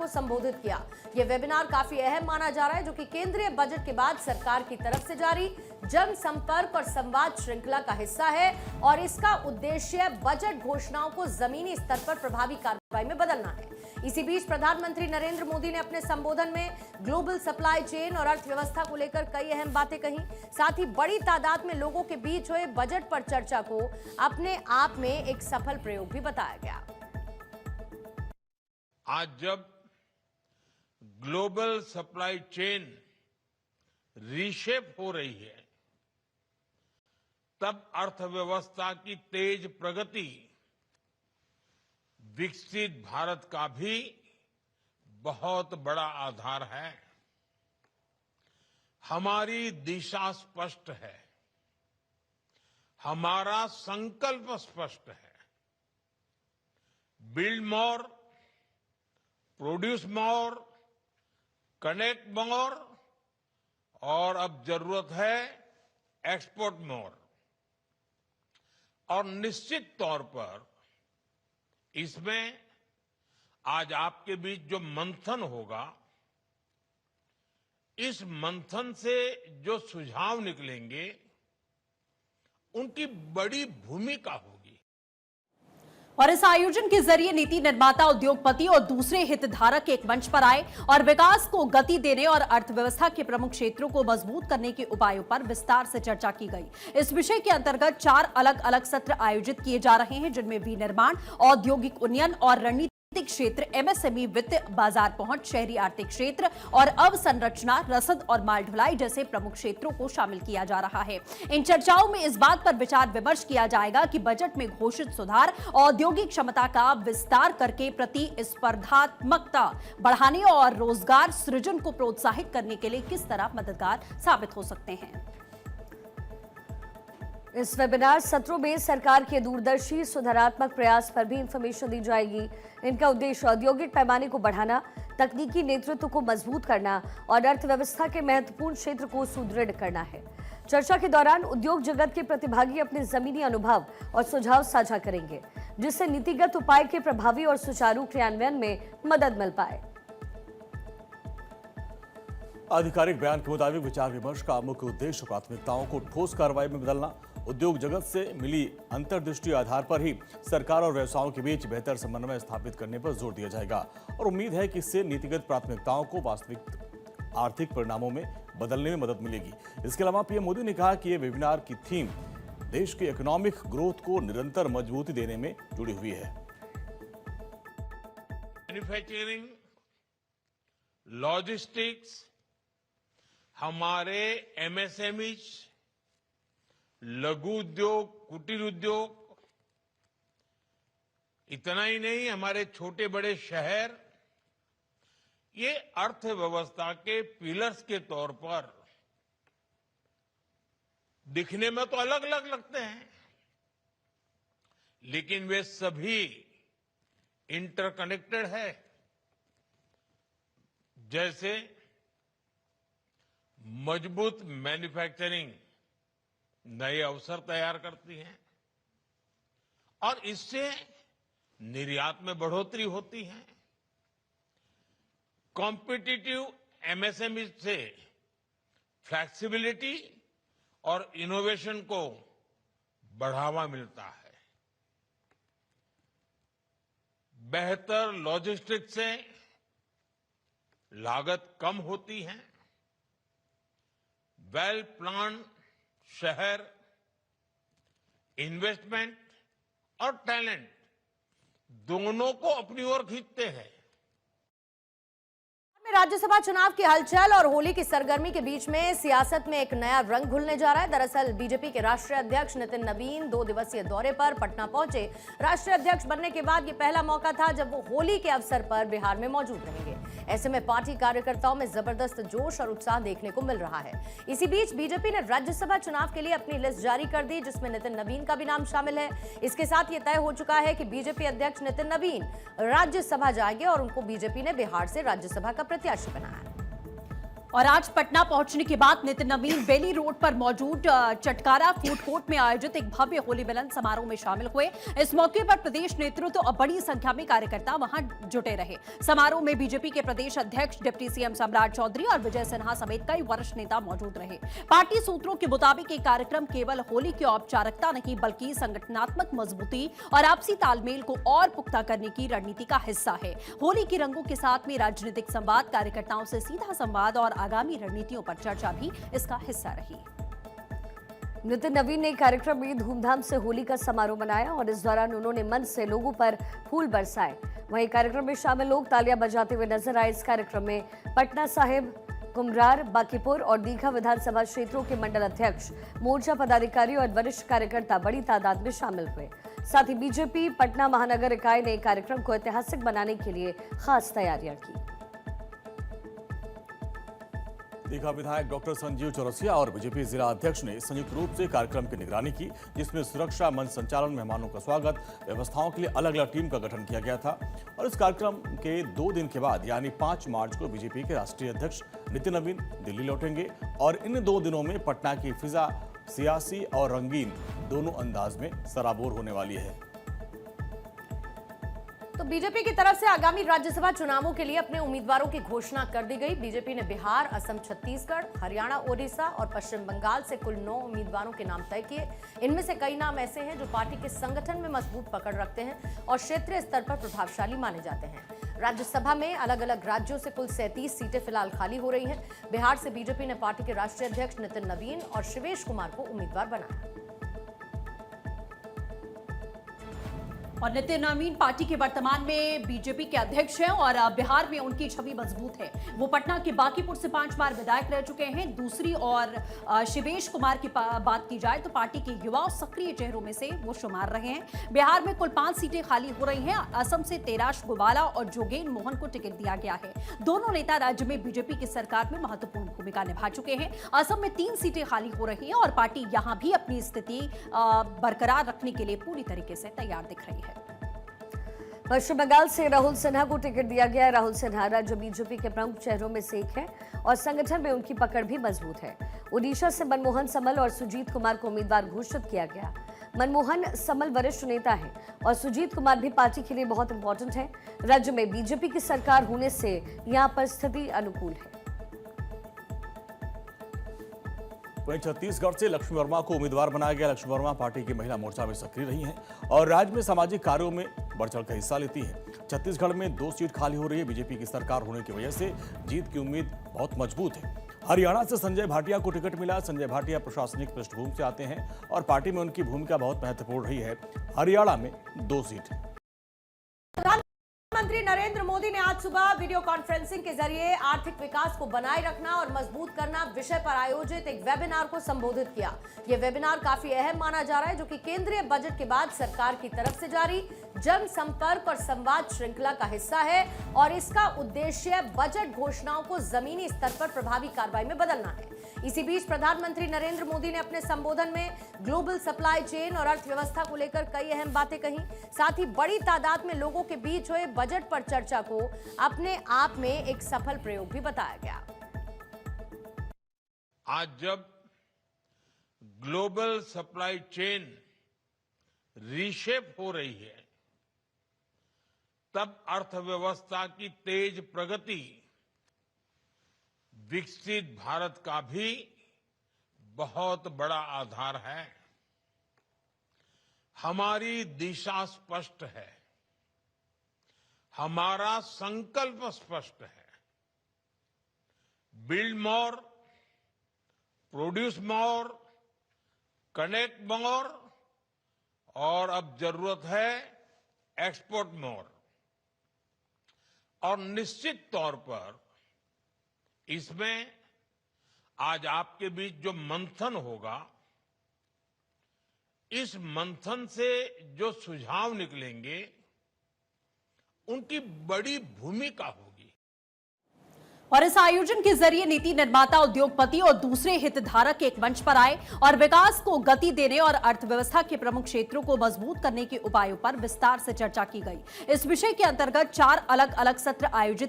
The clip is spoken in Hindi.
संबोधित किया। यह वेबिनार काफी अहम माना जा रहा है, जो कि केंद्रीय बजट के बाद सरकार की तरफ से जारी जनसंपर्क और संवाद श्रृंखला का हिस्सा है और इसका उद्देश्य बजट घोषणाओं को जमीनी स्तर पर प्रभावी कार्रवाई में बदलना है। इसी बीच प्रधानमंत्री नरेंद्र मोदी ने अपने संबोधन में ग्लोबल सप्लाई चेन और अर्थव्यवस्था को लेकर कई अहम बातें कही। साथ ही बड़ी तादाद में लोगों के बीच हुए बजट पर चर्चा को अपने आप में एक सफल प्रयोग भी बताया गया। आज जब ग्लोबल सप्लाई चेन रीशेप हो रही है, तब अर्थव्यवस्था की तेज प्रगति विकसित भारत का भी बहुत बड़ा आधार है। हमारी दिशा स्पष्ट है, हमारा संकल्प स्पष्ट है। Build more, produce more, connect मोर और अब जरूरत है एक्सपोर्ट मोर। और निश्चित तौर पर इसमें आज आपके बीच जो मंथन होगा, इस मंथन से जो सुझाव निकलेंगे उनकी बड़ी भूमिका होगी। और इस आयोजन के जरिए नीति निर्माता, उद्योगपति और दूसरे हितधारक एक मंच पर आए और विकास को गति देने और अर्थव्यवस्था के प्रमुख क्षेत्रों को मजबूत करने के उपायों पर विस्तार से चर्चा की गई। इस विषय के अंतर्गत 4 अलग अलग सत्र आयोजित किए जा रहे हैं, जिनमें विनिर्माण, औद्योगिक उन्नयन और रणनीति क्षेत्र, एमएसएमई, वित्त, बाजार पहुंच, शहरी आर्थिक क्षेत्र और अवसंरचना, रसद और माल ढुलाई जैसे प्रमुख क्षेत्रों को शामिल किया जा रहा है। इन चर्चाओं में इस बात पर विचार विमर्श किया जाएगा कि बजट में घोषित सुधार औद्योगिक क्षमता का विस्तार करके प्रतिस्पर्धात्मकता बढ़ाने और रोजगार सृजन को प्रोत्साहित करने के लिए किस तरह मददगार साबित हो सकते हैं। इस वेबिनार सत्रों में सरकार के दूरदर्शी सुधारात्मक प्रयास पर भी इंफॉर्मेशन दी जाएगी। इनका उद्देश्य औद्योगिक पैमाने को बढ़ाना, तकनीकी नेतृत्व को मजबूत करना और अर्थव्यवस्था के महत्वपूर्ण क्षेत्र को सुदृढ़ करना है। चर्चा के दौरान उद्योग जगत के प्रतिभागी अपने जमीनी अनुभव और सुझाव साझा करेंगे, जिससे नीतिगत उपाय के प्रभावी और सुचारू क्रियान्वयन में मदद मिल पाए। आधिकारिक बयान के मुताबिक विचार विमर्श का मुख्य उद्देश्य प्राथमिकताओं को ठोस कार्रवाई में बदलना, उद्योग जगत से मिली अंतर्दृष्टि आधार पर ही सरकार और व्यवसायों के बीच बेहतर समन्वय स्थापित करने पर जोर दिया जाएगा और उम्मीद है कि इससे नीतिगत प्राथमिकताओं को वास्तविक आर्थिक परिणामों में बदलने में मदद मिलेगी। इसके अलावा पीएम मोदी ने कहा कि यह वेबिनार की थीम देश के इकोनॉमिक ग्रोथ को निरंतर मजबूती देने में जुड़ी हुई है। मैन्युफैक्चरिंग, लॉजिस्टिक्स, हमारे एमएसएमई, लघु उद्योग, कुटीर उद्योग, इतना ही नहीं, हमारे छोटे बड़े शहर, ये अर्थव्यवस्था के पिलर्स के तौर पर दिखने में तो अलग अलग लगते हैं, लेकिन वे सभी इंटरकनेक्टेड है। जैसे मजबूत मैन्युफैक्चरिंग नए अवसर तैयार करती है और इससे निर्यात में बढ़ोतरी होती है। कॉम्पिटिटिव एमएसएमई से फ्लेक्सिबिलिटी और इनोवेशन को बढ़ावा मिलता है। बेहतर लॉजिस्टिक्स से लागत कम होती है। वेल प्लान शहर, इन्वेस्टमेंट और टैलेंट दोनों को अपनी ओर खींचते हैं। राज्यसभा चुनाव की हलचल और होली की सरगर्मी के बीच में सियासत में एक नया रंग घुलने जा रहा है। दरअसल बीजेपी के राष्ट्रीय अध्यक्ष नितिन नवीन 2 दिवसीय दौरे पर पटना पहुंचे। राष्ट्रीय अध्यक्ष बनने के बाद ये पहला मौका था जब वो होली के अवसर पर बिहार में मौजूद रहेंगे। ऐसे में पार्टी कार्यकर्ताओं में जबरदस्त जोश और उत्साह देखने को मिल रहा है। इसी बीच बीजेपी ने राज्यसभा चुनाव के लिए अपनी लिस्ट जारी कर दी, जिसमें नितिन नवीन का भी नाम शामिल है। इसके साथ ये तय हो चुका है कि बीजेपी अध्यक्ष नितिन नवीन राज्यसभा जाएंगे और उनको बीजेपी ने बिहार से राज्यसभा का प्रत्याशी बनाया है। और आज पटना पहुंचने के बाद नितिन नवीन बेली रोड पर मौजूद चटकारा फूड कोर्ट में आयोजित एक भव्य होली मिलन समारोह में शामिल हुए। इस मौके पर प्रदेश नेतृत्व और बड़ी संख्या में कार्यकर्ता वहां जुटे रहे। समारोह में बीजेपी के प्रदेश अध्यक्ष डिप्टी सीएम सम्राट चौधरी और विजय सिन्हा समेत कई वरिष्ठ नेता मौजूद रहे। पार्टी सूत्रों के मुताबिक ये कार्यक्रम केवल होली की औपचारिकता नहीं बल्कि संगठनात्मक मजबूती और आपसी तालमेल को और पुख्ता करने की रणनीति का हिस्सा है। होली के रंगों के साथ में राजनीतिक संवाद, कार्यकर्ताओं से सीधा संवाद और आगामी रणनीतियों पर चर्चा भी इसका हिस्सा रही। नितिन नवीन ने कार्यक्रम में धूमधाम से होली का समारोह मनाया और इस दौरान उन्होंने मंच से लोगों पर फूल बरसाए। वहीं कार्यक्रम में शामिल लोग तालियां बजाते हुए नजर आए। इस कार्यक्रम में पटना साहिब, कुमरार, बांकीपुर और दीघा विधानसभा क्षेत्रों के मंडल अध्यक्ष, मोर्चा पदाधिकारी और वरिष्ठ कार्यकर्ता बड़ी तादाद में शामिल हुए। साथ ही बीजेपी पटना महानगर इकाई ने कार्यक्रम को ऐतिहासिक बनाने के लिए खास तैयारियां की। दीघा विधायक डॉक्टर संजीव चौरसिया और बीजेपी जिला अध्यक्ष ने संयुक्त रूप से कार्यक्रम की निगरानी की, जिसमें सुरक्षा, मंच संचालन, मेहमानों का स्वागत, व्यवस्थाओं के लिए अलग अलग टीम का गठन किया गया था। और इस कार्यक्रम के 2 दिन के बाद यानी 5 मार्च को बीजेपी के राष्ट्रीय अध्यक्ष नितिन नवीन दिल्ली लौटेंगे और इन 2 दिनों में पटना की फिजा सियासी और रंगीन दोनों अंदाज में सराबोर होने वाली है। तो बीजेपी की तरफ से आगामी राज्यसभा चुनावों के लिए अपने उम्मीदवारों की घोषणा कर दी गई। बीजेपी ने बिहार, असम, छत्तीसगढ़, हरियाणा, ओडिशा और पश्चिम बंगाल से कुल 9 उम्मीदवारों के नाम तय किए। इनमें से कई नाम ऐसे हैं जो पार्टी के संगठन में मजबूत पकड़ रखते हैं और क्षेत्रीय स्तर पर प्रभावशाली माने जाते हैं। राज्यसभा में अलग अलग राज्यों से कुल 37 सीटें फिलहाल खाली हो रही हैं। बिहार से बीजेपी ने पार्टी के राष्ट्रीय अध्यक्ष नितिन नवीन और शिवेश कुमार को उम्मीदवार बनाया। और नितिन नवीन पार्टी के वर्तमान में बीजेपी के अध्यक्ष हैं और बिहार में उनकी छवि मजबूत है। वो पटना के बांकीपुर से 5 बार विधायक रह चुके हैं। दूसरी और शिवेश कुमार की बात की जाए तो पार्टी के युवा और सक्रिय चेहरों में से वो शुमार रहे हैं। बिहार में कुल 5 सीटें खाली हो रही हैं। असम से तेराश गोवाला और जोगेन मोहन को टिकट दिया गया है। दोनों नेता राज्य में बीजेपी की सरकार में महत्वपूर्ण भूमिका निभा चुके हैं। असम में 3 सीटें खाली हो रही हैं और पार्टी यहां भी अपनी स्थिति बरकरार रखने के लिए पूरी तरीके से तैयार दिख रही है। पश्चिम बंगाल से राहुल सिन्हा को टिकट दिया गया। राहुल सिन्हा राज्य बीजेपी के प्रमुख चेहरों में से एक है और संगठन में उनकी पकड़ भी मजबूत है। ओडिशा से मनमोहन समल और सुजीत कुमार को उम्मीदवार घोषित किया गया। मनमोहन समल वरिष्ठ नेता हैं और सुजीत कुमार भी पार्टी के लिए बहुत इंपॉर्टेंट है। राज्य में बीजेपी की सरकार होने से यहां पर स्थिति अनुकूल है। वहीं छत्तीसगढ़ से लक्ष्मी वर्मा को उम्मीदवार बनाया गया। लक्ष्मी वर्मा पार्टी की महिला मोर्चा में सक्रिय रही हैं और राज्य में सामाजिक कार्यों में बढ़ चढ़कर हिस्सा लेती हैं। छत्तीसगढ़ में 2 सीट खाली हो रही है। बीजेपी की सरकार होने की वजह से जीत की उम्मीद बहुत मजबूत है। हरियाणा से संजय भाटिया को टिकट मिला। संजय भाटिया प्रशासनिक पृष्ठभूमि से आते हैं और पार्टी में उनकी भूमिका बहुत महत्वपूर्ण रही है। हरियाणा में 2 सीट है। प्रधानमंत्री नरेंद्र मोदी ने आज सुबह वीडियो कॉन्फ्रेंसिंग के जरिए आर्थिक विकास को बनाए रखना और मजबूत करना विषय पर आयोजित एक वेबिनार को संबोधित किया। यह वेबिनार काफी अहम माना जा रहा है, जो कि केंद्रीय बजट के बाद सरकार की तरफ से जारी जन संपर्क और संवाद श्रृंखला का हिस्सा है और इसका उद्देश्य बजट घोषणाओं को जमीनी स्तर पर प्रभावी कार्रवाई में बदलना है। इसी बीच प्रधानमंत्री नरेंद्र मोदी ने अपने संबोधन में ग्लोबल सप्लाई चेन और अर्थव्यवस्था को लेकर कई अहम बातें कही। साथ ही बड़ी तादाद में लोगों के बीच हुए बजट पर चर्चा को अपने आप में एक सफल प्रयोग भी बताया गया। आज जब ग्लोबल सप्लाई चेन रीशेप हो रही है, तब अर्थव्यवस्था की तेज प्रगति विकसित भारत का भी बहुत बड़ा आधार है। हमारी दिशा स्पष्ट है, हमारा संकल्प स्पष्ट है। Build more, produce more, connect मोर और अब जरूरत है एक्सपोर्ट मोर। और निश्चित तौर पर इसमें आज आपके बीच जो मंथन होगा, इस मंथन से जो सुझाव निकलेंगे उनकी बड़ी भूमिका होगी। और इस आयोजन के जरिए नीति निर्माता, उद्योगपति और दूसरे हितधारक एक मंच पर आए और विकास को गति देने और अर्थव्यवस्था के प्रमुख क्षेत्रों को मजबूत करने के उपायों पर विस्तार से चर्चा की गई। इस विषय के अंतर्गत 4 अलग अलग सत्र आयोजित